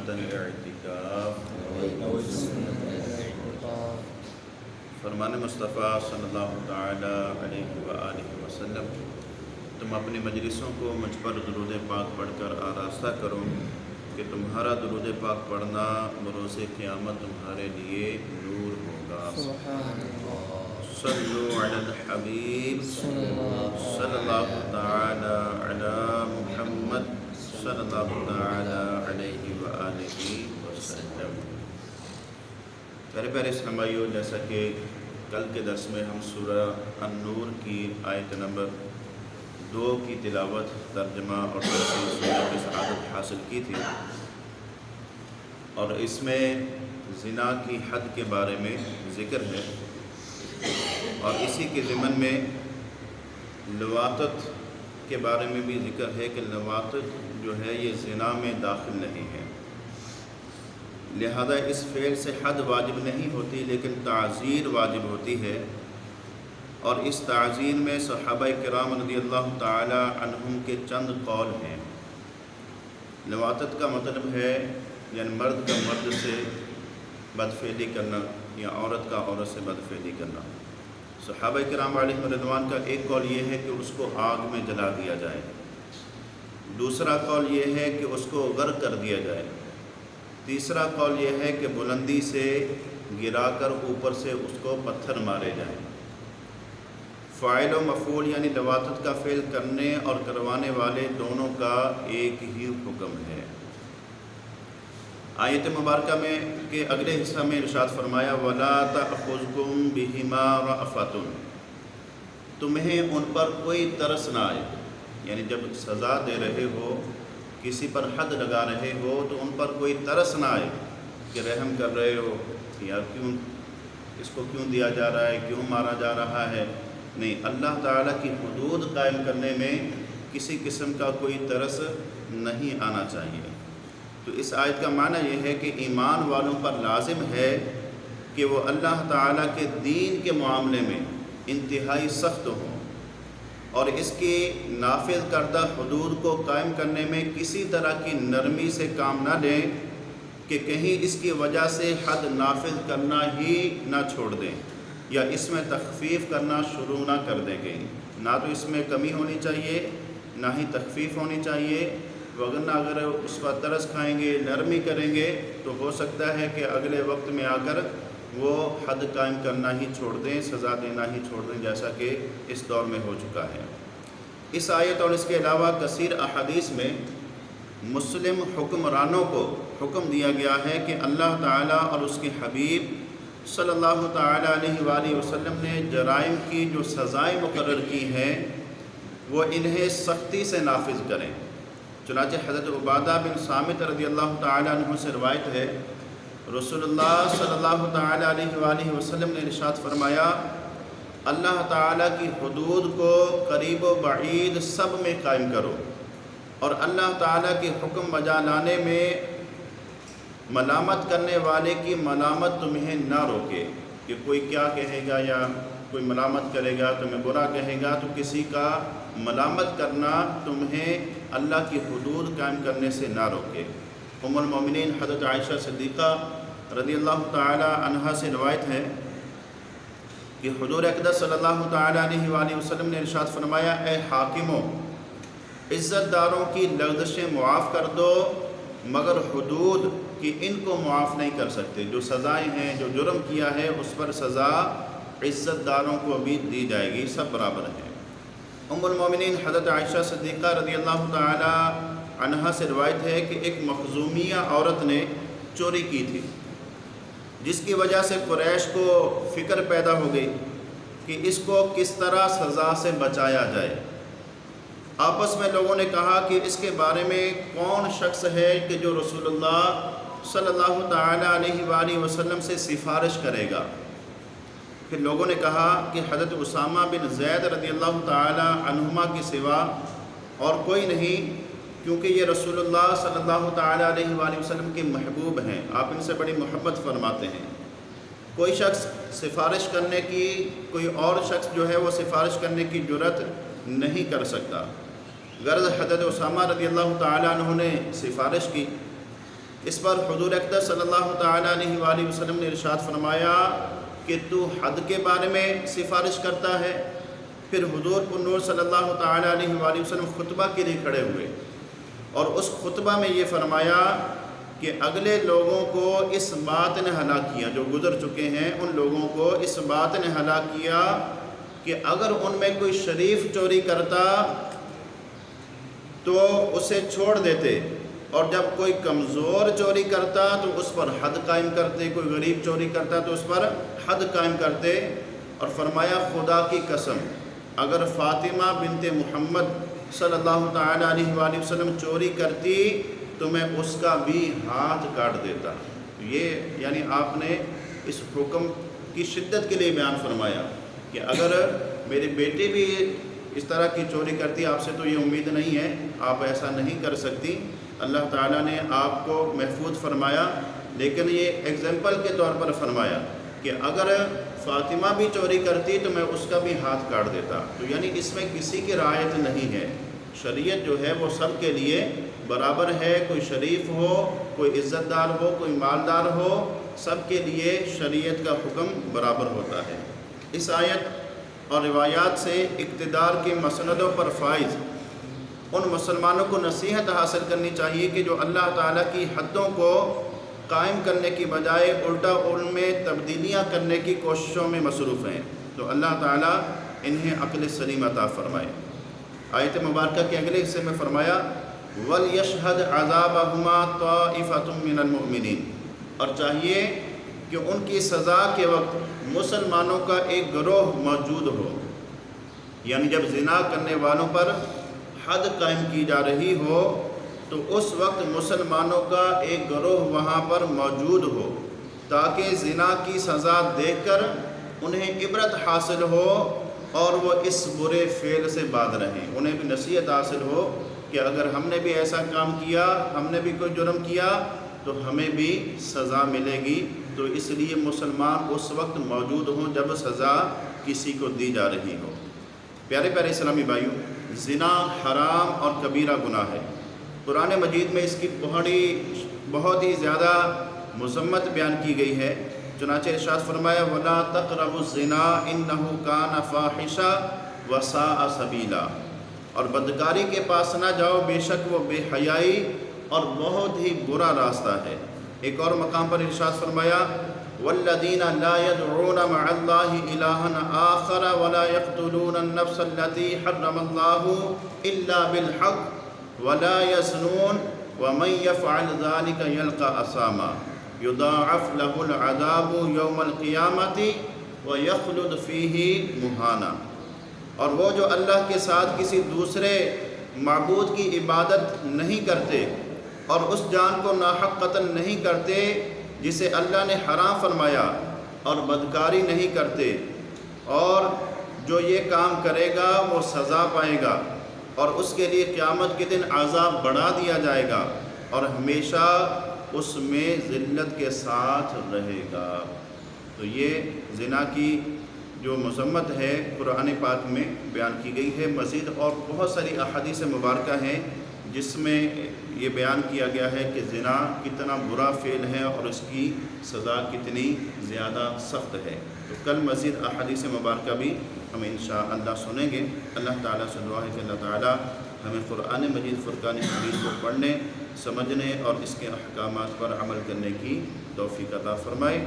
الاعتکاف۔ فرمان مصطفیٰ صلی اللہ تعالی علیہ وآلہ وسلم، تم اپنی مجلسوں کو مجھ پر درود پاک پڑھ کر آراستہ کرو کہ تمہارا درود پاک پڑھنا بروز قیامت تمہارے لیے نور ہوگا۔ صلو علی الحبیب صلی اللہ تعالی علی محمد صلی اللہ تعالی علیہ وآلہ وسلم۔ پیارے پیارے اسلامائیوں، جیسا کہ کل کے درس میں ہم سورہ النور کی آیت نمبر 2 کی تلاوت، ترجمہ اور تفسیر سننے کی سعادت حاصل کی تھی، اور اس میں زنا کی حد کے بارے میں ذکر ہے، اور اسی کے ضمن میں لواطت کے بارے میں بھی ذکر ہے کہ لواطت جو ہے یہ زنا میں داخل نہیں ہے، لہذا اس فعل سے حد واجب نہیں ہوتی لیکن تعزیر واجب ہوتی ہے، اور اس تعزیر میں صحابہ کرام رضی اللہ تعالی عنہم کے چند قول ہیں۔ لواطت کا مطلب ہے یعنی مرد کا مرد سے بدفعلی کرنا یا عورت کا عورت سے بدفعلی کرنا۔ صحابہ کرام علیہ رضوان کا ایک قول یہ ہے کہ اس کو آگ میں جلا دیا جائے، دوسرا قول یہ ہے کہ اس کو غرق کر دیا جائے، تیسرا قول یہ ہے کہ بلندی سے گرا کر اوپر سے اس کو پتھر مارے جائیں۔ فاعل و مفعول یعنی لواطت کا فعل کرنے اور کروانے والے دونوں کا ایک ہی حکم ہے۔ آیت مبارکہ میں کے اگلے حصہ میں ارشاد فرمایا وَلَا تَأْخُذْكُمْ بِهِمَا رَأْفَةٌ، تمہیں ان پر کوئی ترس نہ آئے، یعنی جب سزا دے رہے ہو، کسی پر حد لگا رہے ہو تو ان پر کوئی ترس نہ آئے کہ رحم کر رہے ہو یا کیوں اس کو کیوں دیا جا رہا ہے، کیوں مارا جا رہا ہے۔ نہیں، اللہ تعالیٰ کی حدود قائم کرنے میں کسی قسم کا کوئی ترس نہیں آنا چاہیے۔ تو اس آیت کا معنی یہ ہے کہ ایمان والوں پر لازم ہے کہ وہ اللہ تعالیٰ کے دین کے معاملے میں انتہائی سخت ہوں، اور اس کی نافذ کردہ حدود کو قائم کرنے میں کسی طرح کی نرمی سے کام نہ لیں کہ کہیں اس کی وجہ سے حد نافذ کرنا ہی نہ چھوڑ دیں یا اس میں تخفیف کرنا شروع نہ کر دیں گے۔ نہ تو اس میں کمی ہونی چاہیے نہ ہی تخفیف ہونی چاہیے، وگرنہ اگر اس پر ترس کھائیں گے، نرمی کریں گے تو ہو سکتا ہے کہ اگلے وقت میں آ کر وہ حد قائم کرنا ہی چھوڑ دیں، سزا دینا ہی چھوڑ دیں، جیسا کہ اس دور میں ہو چکا ہے۔ اس آیت اور اس کے علاوہ کثیر احادیث میں مسلم حکمرانوں کو حکم دیا گیا ہے کہ اللہ تعالیٰ اور اس کے حبیب صلی اللہ تعالیٰ علیہ وآلہ وسلم نے جرائم کی جو سزائیں مقرر کی ہیں وہ انہیں سختی سے نافذ کریں۔ چنانچہ حضرت عبادہ بن صامت رضی اللہ تعالیٰ عنہ سے روایت ہے، رسول اللہ صلی اللہ تعالیٰ علیہ وآلہ وسلم نے ارشاد فرمایا، اللہ تعالیٰ کی حدود کو قریب و بعید سب میں قائم کرو، اور اللہ تعالیٰ کے حکم بجا لانے میں ملامت کرنے والے کی ملامت تمہیں نہ روکے کہ کوئی کیا کہے گا یا کوئی ملامت کرے گا، تمہیں برا کہے گا، تو کسی کا ملامت کرنا تمہیں اللہ کی حدود قائم کرنے سے نہ روکے۔ ام المومنین حضرت عائشہ صدیقہ رضی اللہ تعالی عنہا سے روایت ہے کہ حضور اقدس صلی اللہ تعالی علیہ وآلہ وسلم نے ارشاد فرمایا، اے حاکموں، عزت داروں کی لغزشیں معاف کر دو مگر حدود کی ان کو معاف نہیں کر سکتے۔ جو سزائیں ہیں، جو جرم کیا ہے اس پر سزا عزت داروں کو بھی دی جائے گی، سب برابر ہیں۔ ام المومنین حضرت عائشہ صدیقہ رضی اللہ تعالی عنہا سے روایت ہے کہ ایک مخزومیہ عورت نے چوری کی تھی، جس کی وجہ سے قریش کو فکر پیدا ہو گئی کہ اس کو کس طرح سزا سے بچایا جائے۔ آپس میں لوگوں نے کہا کہ اس کے بارے میں کون شخص ہے کہ جو رسول اللہ صلی اللہ تعالی علیہ وآلہ وسلم سے سفارش کرے گا۔ پھر لوگوں نے کہا کہ حضرت اسامہ بن زید رضی اللہ تعالی عنہما کے سوا اور کوئی نہیں، کیونکہ یہ رسول اللہ صلی اللہ تعالی علیہ وآلہ وسلم کے محبوب ہیں، آپ ان سے بڑی محبت فرماتے ہیں۔ کوئی شخص سفارش کرنے کی، کوئی اور شخص جو ہے وہ سفارش کرنے کی جرأت نہیں کر سکتا۔ غرض حضرت اسامہ رضی اللہ تعالی عنہ نے سفارش کی، اس پر حضور اقدس صلی اللہ تعالیٰ علیہ وآلہ وسلم نے ارشاد فرمایا کہ تو حد کے بارے میں سفارش کرتا ہے۔ پھر حضور پر نور صلی اللہ تعالیٰ علیہ وآلہ وسلم خطبہ کے لیے کھڑے ہوئے اور اس خطبہ میں یہ فرمایا کہ اگلے لوگوں کو اس بات نے ہلاک کیا، جو گزر چکے ہیں ان لوگوں کو اس بات نے ہلاک کیا کہ اگر ان میں کوئی شریف چوری کرتا تو اسے چھوڑ دیتے، اور جب کوئی کمزور چوری کرتا تو اس پر حد قائم کرتے، کوئی غریب چوری کرتا تو اس پر حد قائم کرتے۔ اور فرمایا خدا کی قسم اگر فاطمہ بنت محمد صلی اللہ تعالیٰ علیہ وآلہ وسلم چوری کرتی تو میں اس کا بھی ہاتھ کاٹ دیتا۔ یہ یعنی آپ نے اس حکم کی شدت کے لیے بیان فرمایا کہ اگر میری بیٹی بھی اس طرح کی چوری کرتی، آپ سے تو یہ امید نہیں ہے، آپ ایسا نہیں کر سکتی۔ اللہ تعالیٰ نے آپ کو محفوظ فرمایا، لیکن یہ ایگزامپل کے طور پر فرمایا کہ اگر فاطمہ بھی چوری کرتی تو میں اس کا بھی ہاتھ کاٹ دیتا۔ تو یعنی اس میں کسی کی رعایت نہیں ہے، شریعت جو ہے وہ سب کے لیے برابر ہے، کوئی شریف ہو، کوئی عزت دار ہو، کوئی مالدار ہو، سب کے لیے شریعت کا حکم برابر ہوتا ہے۔ اس آیت اور روایات سے اقتدار کے مسندوں پر فائز ان مسلمانوں کو نصیحت حاصل کرنی چاہیے کہ جو اللہ تعالیٰ کی حدوں کو قائم کرنے کی بجائے الٹا ان میں تبدیلیاں کرنے کی کوششوں میں مصروف ہیں، تو اللہ تعالیٰ انہیں عقل سلیم عطا فرمائے۔ آیت مبارکہ کے اگلے حصے میں فرمایا وَلْيَشْهَدْ عَذَابَهُمَا طَائِفَةٌ مِّنَ الْمُؤْمِنِينَ، اور چاہیے کہ ان کی سزا کے وقت مسلمانوں کا ایک گروہ موجود ہو، یعنی جب زنا کرنے والوں پر حد قائم کی جا رہی ہو تو اس وقت مسلمانوں کا ایک گروہ وہاں پر موجود ہو تاکہ زنا کی سزا دیکھ کر انہیں عبرت حاصل ہو اور وہ اس برے فعل سے باز رہیں، انہیں بھی نصیحت حاصل ہو کہ اگر ہم نے بھی ایسا کام کیا، ہم نے بھی کوئی جرم کیا تو ہمیں بھی سزا ملے گی۔ تو اس لیے مسلمان اس وقت موجود ہوں جب سزا کسی کو دی جا رہی ہو۔ پیارے پیارے اسلامی بھائیوں، زنا حرام اور کبیرہ گناہ ہے۔ قرآن مجید میں اس کی بہت ہی زیادہ مذمت بیان کی گئی ہے۔ چنانچہ ارشاد فرمایا وَلَا تَقْرَبُوا الزِّنَا إِنَّهُ كَانَ فَاحِشًا وَسَاءَ سَبِيلًا، اور بدکاری کے پاس نہ جاؤ، بے شک وہ بے حیائی اور بہت ہی برا راستہ ہے۔ ایک اور مقام پر ارشاد فرمایا وَالَّذِينَ لَا يَدْعُونَ مَعَ اللَّهِ إِلَٰهًا آخَرَ وَلَا يَقْتُلُونَ النَّفْسَ الَّتِي حَرَّمَ اللَّهُ إِلَّا بِالْحَقِّ وَلَا يَزْنُونَ وَمَن يَفْعَلْ ذَلِكَ يَلْقَ أَثَامًا يُضَاعَفْ لَهُ الْعَذَابُ يَوْمَ الْقِيَامَةِ وَيَخْلُدْ فِيهِ مُهَانًا، اور وہ جو اللہ کے ساتھ کسی دوسرے معبود کی عبادت نہیں کرتے اور اس جان کو ناحق قتل نہیں کرتے جسے اللہ نے حرام فرمایا، اور بدکاری نہیں کرتے، اور جو یہ کام کرے گا وہ سزا پائے گا اور اس کے لیے قیامت کے دن عذاب بڑھا دیا جائے گا اور ہمیشہ اس میں ذلت کے ساتھ رہے گا۔ تو یہ زنا کی جو مذمت ہے قرآن پاک میں بیان کی گئی ہے۔ مزید اور بہت ساری احادیث مبارکہ ہیں جس میں یہ بیان کیا گیا ہے کہ زنا کتنا برا فعل ہے اور اس کی سزا کتنی زیادہ سخت ہے۔ تو کل مزید احادیث مبارکہ بھی ہم انشاءاللہ سنیں گے۔ اللہ تعالیٰ سے دعا ہے کہ اللہ تعالیٰ ہمیں قرآن مجید فرقان حمید کو پڑھنے، سمجھنے اور اس کے احکامات پر عمل کرنے کی توفیق عطا فرمائے۔